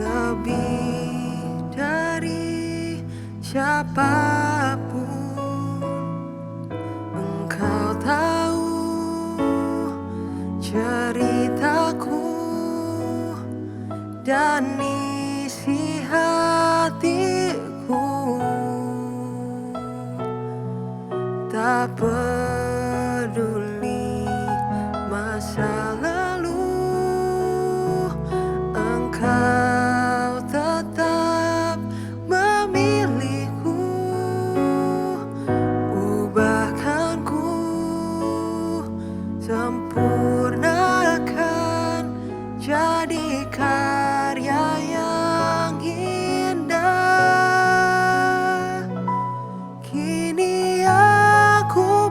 lebih dari siapapun. Engkau tahu ceritaku dan isi hatiku. Tak peduli masa lalu, Engkau tetap memilihku. Ubahkanku, sempurnakan jadi karya yang indah. Kini aku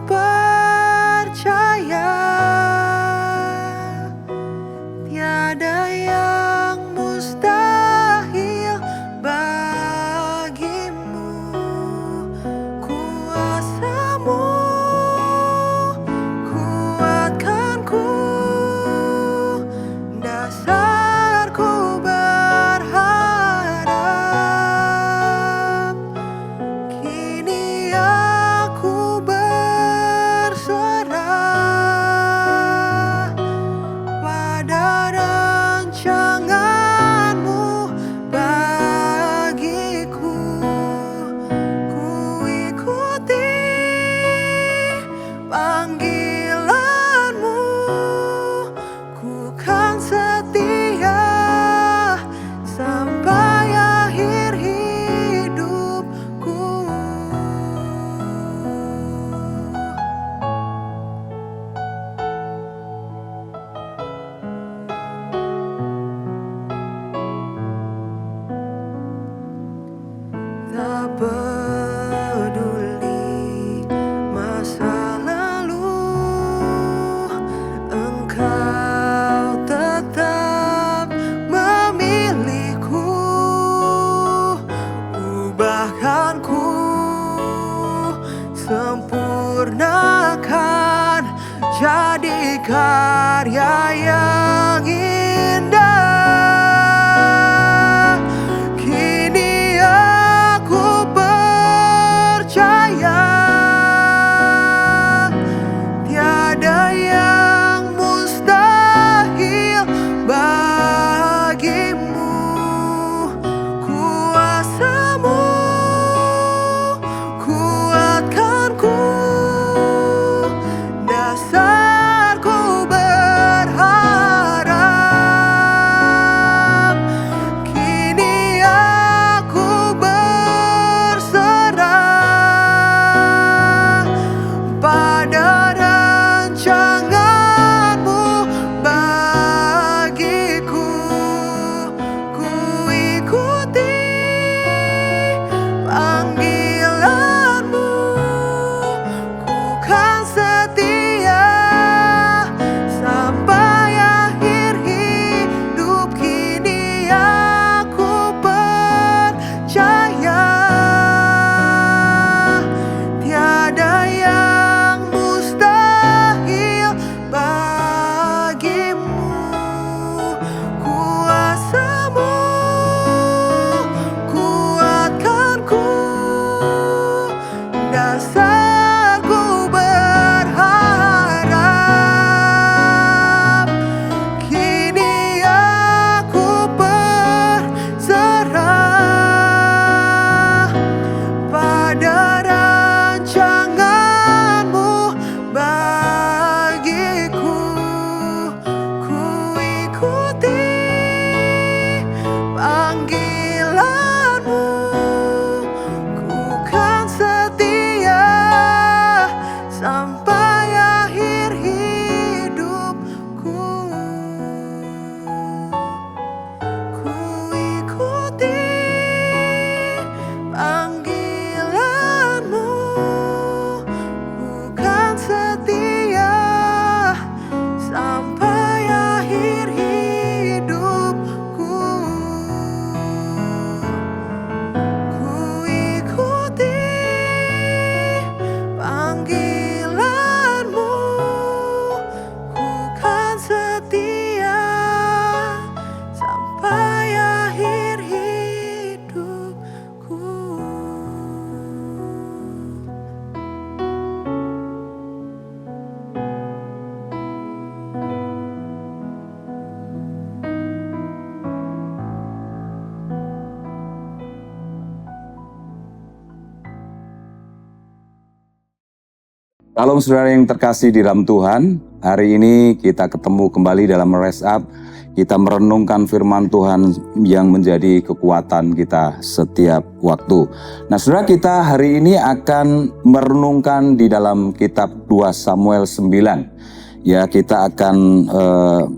Shalom saudara yang terkasih di dalam Tuhan. Hari ini kita ketemu kembali dalam Rise Up. Kita merenungkan firman Tuhan yang menjadi kekuatan kita setiap waktu. Nah saudara, kita hari ini akan merenungkan di dalam kitab 2 Samuel 9. Ya, kita akan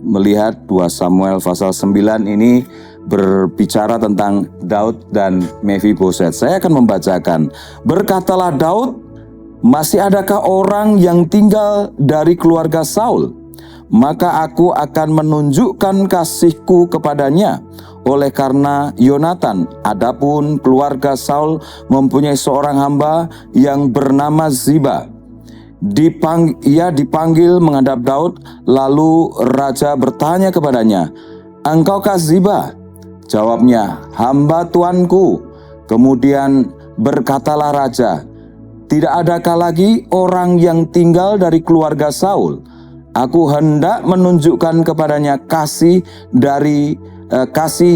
melihat 2 Samuel pasal 9 ini berbicara tentang Daud dan Mephiboset. Saya akan membacakan. Berkatalah Daud, masih adakah orang yang tinggal dari keluarga Saul? Maka aku akan menunjukkan kasihku kepadanya oleh karena Yonatan. Adapun keluarga Saul mempunyai seorang hamba yang bernama Ziba. Ia dipanggil menghadap Daud, lalu raja bertanya kepadanya, "Engkaukah Ziba?" Jawabnya, "Hamba tuanku." Kemudian berkatalah raja, "Tidak adakah lagi orang yang tinggal dari keluarga Saul? Aku hendak menunjukkan kepadanya kasih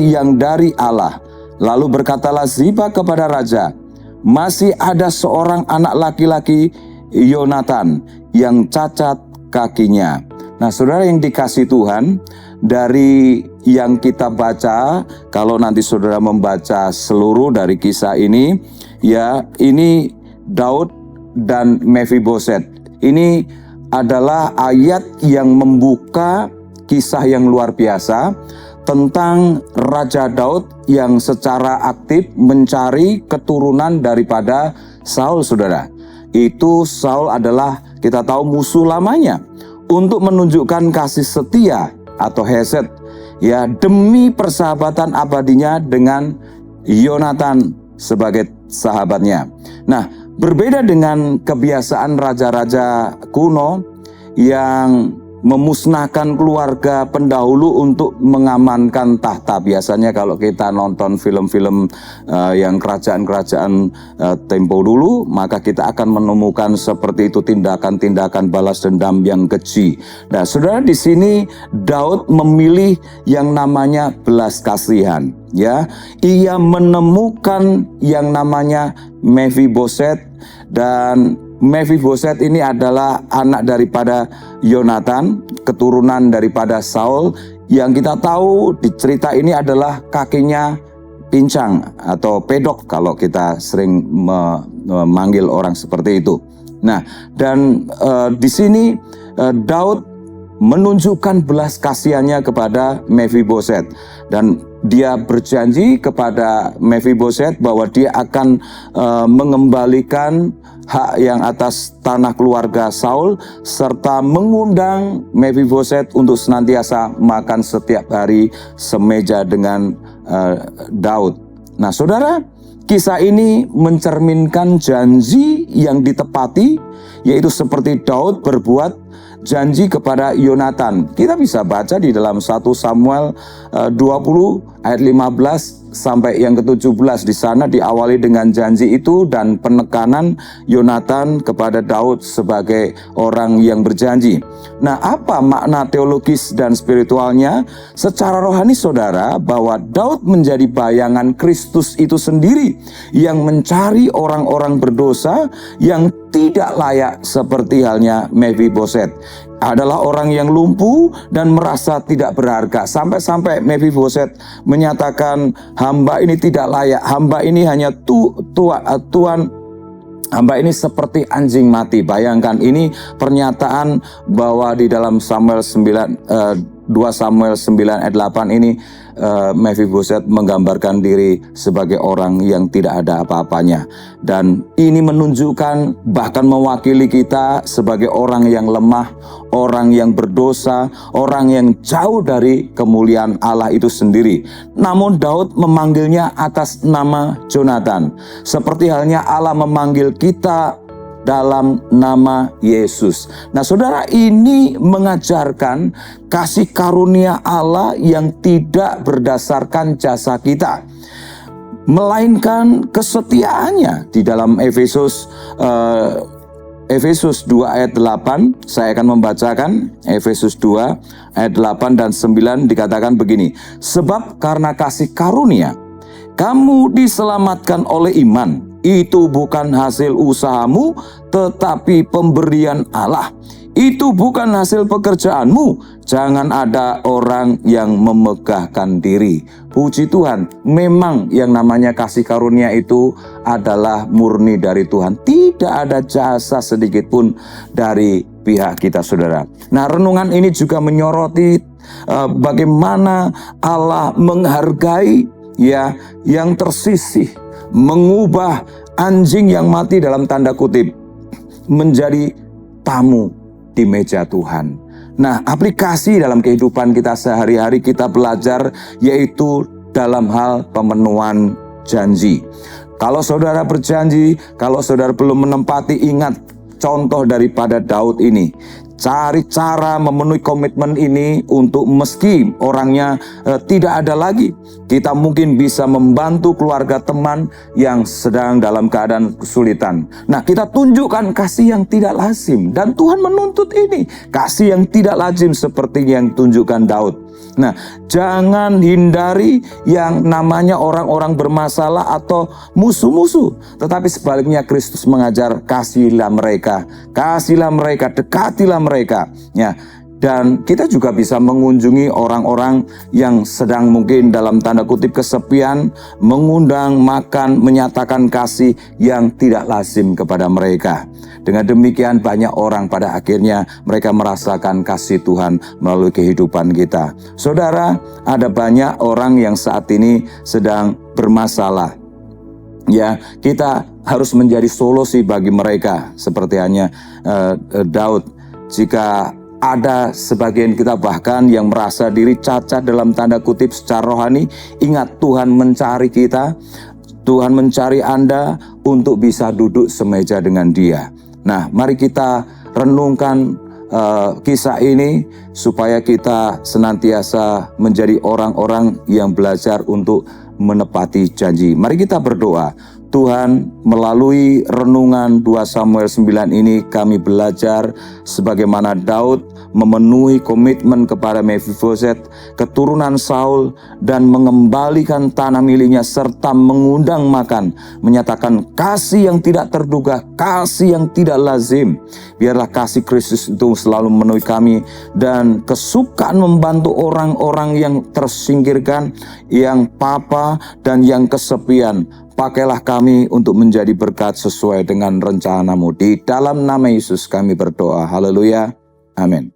yang dari Allah." Lalu berkatalah Ziba kepada raja, "Masih ada seorang anak laki-laki, Yonatan, yang cacat kakinya." Nah saudara yang dikasih Tuhan, dari yang kita baca, kalau nanti saudara membaca seluruh dari kisah ini, ya ini Daud dan Mephiboset. Ini adalah ayat yang membuka kisah yang luar biasa tentang Raja Daud yang secara aktif mencari keturunan daripada Saul, saudara. Itu Saul adalah, kita tahu, musuh lamanya. Untuk menunjukkan kasih setia atau hesed, ya, demi persahabatan abadinya dengan Yonatan sebagai sahabatnya. Nah, berbeda dengan kebiasaan raja-raja kuno yang memusnahkan keluarga pendahulu untuk mengamankan tahta. Biasanya kalau kita nonton film-film yang kerajaan-kerajaan tempo dulu, maka kita akan menemukan seperti itu, tindakan-tindakan balas dendam yang keji. Nah, saudara, di sini Daud memilih yang namanya belas kasihan. Ya, ia menemukan yang namanya Mephiboset, dan Mephiboset ini adalah anak daripada Yonatan, keturunan daripada Saul, yang kita tahu di cerita ini adalah kakinya pincang atau pedok kalau kita sering memanggil orang seperti itu. Nah, dan di sini Daud menunjukkan belas kasihannya kepada Mephiboset, dan dia berjanji kepada Mephiboset bahwa dia akan mengembalikan hak yang atas tanah keluarga Saul, serta mengundang Mephiboset untuk senantiasa makan setiap hari semeja dengan Daud. Nah saudara, kisah ini mencerminkan janji yang ditepati, yaitu seperti Daud berbuat janji kepada Yonatan. Kita bisa baca di dalam 1 Samuel 20 ayat 15 sampai yang ke-17. Di sana diawali dengan janji itu dan penekanan Yonatan kepada Daud sebagai orang yang berjanji. Nah, apa makna teologis dan spiritualnya? Secara rohani saudara, bahwa Daud menjadi bayangan Kristus itu sendiri yang mencari orang-orang berdosa yang tidak layak, seperti halnya Mephiboset. Adalah orang yang lumpuh dan merasa tidak berharga. Sampai-sampai Mephiboset menyatakan, hamba ini tidak layak, hamba ini hanya tuan, hamba ini seperti anjing mati. Bayangkan, ini pernyataan bahwa di dalam 2 Samuel 9 ayat 8 ini Mephiboset menggambarkan diri sebagai orang yang tidak ada apa-apanya. Dan ini menunjukkan, bahkan mewakili kita sebagai orang yang lemah, orang yang berdosa, orang yang jauh dari kemuliaan Allah itu sendiri. Namun Daud memanggilnya atas nama Jonathan, seperti halnya Allah memanggil kita dalam nama Yesus. Nah saudara, ini mengajarkan kasih karunia Allah yang tidak berdasarkan jasa kita, melainkan kesetiaannya. Di dalam Efesus 2 ayat 8, saya akan membacakan Efesus 2 ayat 8 dan 9, dikatakan begini, sebab karena kasih karunia kamu diselamatkan oleh iman. Itu bukan hasil usahamu, tetapi pemberian Allah. Itu bukan hasil pekerjaanmu. Jangan ada orang yang memegahkan diri. Puji Tuhan, memang yang namanya kasih karunia itu adalah murni dari Tuhan. Tidak ada jasa sedikit pun dari pihak kita, saudara. Nah, renungan ini juga menyoroti bagaimana Allah menghargai ya yang tersisih, mengubah anjing yang mati dalam tanda kutip menjadi tamu di meja Tuhan. Nah, aplikasi dalam kehidupan kita sehari-hari kita belajar yaitu dalam hal pemenuhan janji. Kalau saudara berjanji, kalau saudara belum menempati, ingat contoh daripada Daud ini. Cari cara memenuhi komitmen ini untuk meski orangnya tidak ada lagi. Kita mungkin bisa membantu keluarga teman yang sedang dalam keadaan kesulitan. Nah, kita tunjukkan kasih yang tidak lazim. Dan Tuhan menuntut ini. Kasih yang tidak lazim seperti yang tunjukkan Daud. Nah, jangan hindari yang namanya orang-orang bermasalah atau musuh-musuh. Tetapi sebaliknya Kristus mengajar, kasihilah mereka, dekatilah mereka. Ya, dan kita juga bisa mengunjungi orang-orang yang sedang mungkin dalam tanda kutip kesepian, mengundang makan, menyatakan kasih yang tidak lazim kepada mereka. Dengan demikian banyak orang pada akhirnya mereka merasakan kasih Tuhan melalui kehidupan kita. Saudara, ada banyak orang yang saat ini sedang bermasalah. Ya, kita harus menjadi solusi bagi mereka seperti hanya Daud. Jika ada sebagian kita bahkan yang merasa diri cacat dalam tanda kutip secara rohani, ingat Tuhan mencari kita, Tuhan mencari Anda untuk bisa duduk semeja dengan Dia. Nah, mari kita renungkan kisah ini supaya kita senantiasa menjadi orang-orang yang belajar untuk menepati janji. Mari kita berdoa. Tuhan, melalui renungan 2 Samuel 9 ini kami belajar sebagaimana Daud memenuhi komitmen kepada Mephiboset, keturunan Saul, dan mengembalikan tanah miliknya serta mengundang makan, menyatakan kasih yang tidak terduga, kasih yang tidak lazim. Biarlah kasih Kristus itu selalu memenuhi kami dan kesukaan membantu orang-orang yang tersingkirkan, yang papa dan yang kesepian. Pakailah kami untuk menjadi berkat sesuai dengan rencana-Mu. Di dalam nama Yesus kami berdoa. Haleluya. Amin.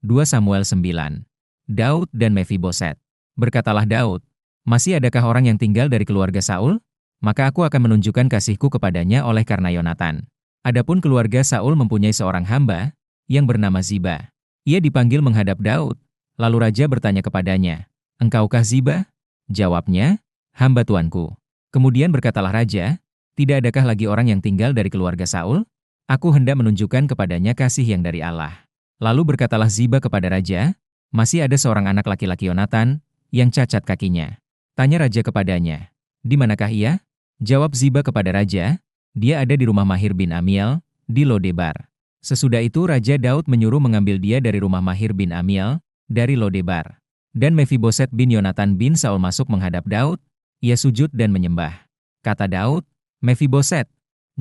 2 Samuel 9. Daud dan Mephiboset. Berkatalah Daud, masih adakah orang yang tinggal dari keluarga Saul? Maka aku akan menunjukkan kasihku kepadanya oleh karena Yonatan. Adapun keluarga Saul mempunyai seorang hamba yang bernama Ziba. Ia dipanggil menghadap Daud. Lalu raja bertanya kepadanya, "Engkaukah Ziba?" Jawabnya, "Hamba tuanku." Kemudian berkatalah raja, "Tidak adakah lagi orang yang tinggal dari keluarga Saul? Aku hendak menunjukkan kepadanya kasih yang dari Allah." Lalu berkatalah Ziba kepada raja, "Masih ada seorang anak laki-laki Yonatan yang cacat kakinya." Tanya raja kepadanya, "Di manakah ia?" Jawab Ziba kepada raja, "Dia ada di rumah Mahir bin Amiel, di Lodebar." Sesudah itu Raja Daud menyuruh mengambil dia dari rumah Mahir bin Amiel, dari Lodebar. Dan Mephiboset bin Yonatan bin Saul masuk menghadap Daud. Ia sujud dan menyembah. Kata Daud, "Mephiboset."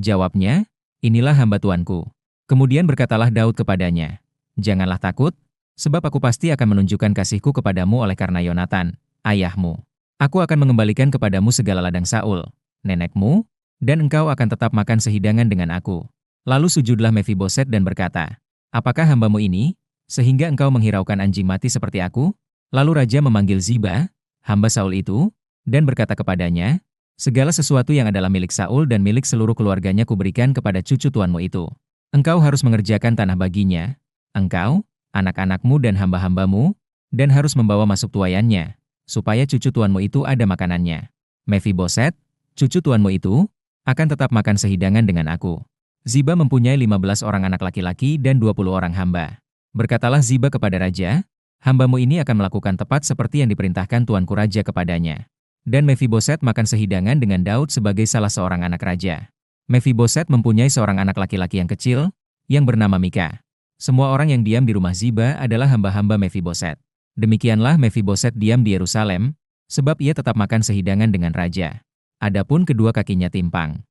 Jawabnya, "Inilah hamba tuanku." Kemudian berkatalah Daud kepadanya, "Janganlah takut, sebab aku pasti akan menunjukkan kasihku kepadamu oleh karena Yonatan, ayahmu. Aku akan mengembalikan kepadamu segala ladang Saul, nenekmu, dan engkau akan tetap makan sehidangan dengan aku." Lalu sujudlah Mephiboset dan berkata, "Apakah hambamu ini, sehingga engkau menghiraukan anjing mati seperti aku?" Lalu raja memanggil Ziba, hamba Saul itu, dan berkata kepadanya, "Segala sesuatu yang adalah milik Saul dan milik seluruh keluarganya kuberikan kepada cucu tuanmu itu. Engkau harus mengerjakan tanah baginya, engkau, anak-anakmu dan hamba-hambamu, dan harus membawa masuk tuayannya, supaya cucu tuanmu itu ada makanannya. Mephiboset, cucu tuanmu itu, akan tetap makan sehidangan dengan aku." Ziba mempunyai 15 orang anak laki-laki dan 20 orang hamba. Berkatalah Ziba kepada raja, "Hambamu ini akan melakukan tepat seperti yang diperintahkan tuanku raja kepadanya." Dan Mephiboset makan sehidangan dengan Daud sebagai salah seorang anak raja. Mephiboset mempunyai seorang anak laki-laki yang kecil, yang bernama Mika. Semua orang yang diam di rumah Ziba adalah hamba-hamba Mephiboset. Demikianlah Mephiboset diam di Yerusalem, sebab ia tetap makan sehidangan dengan raja. adapun kedua kakinya timpang.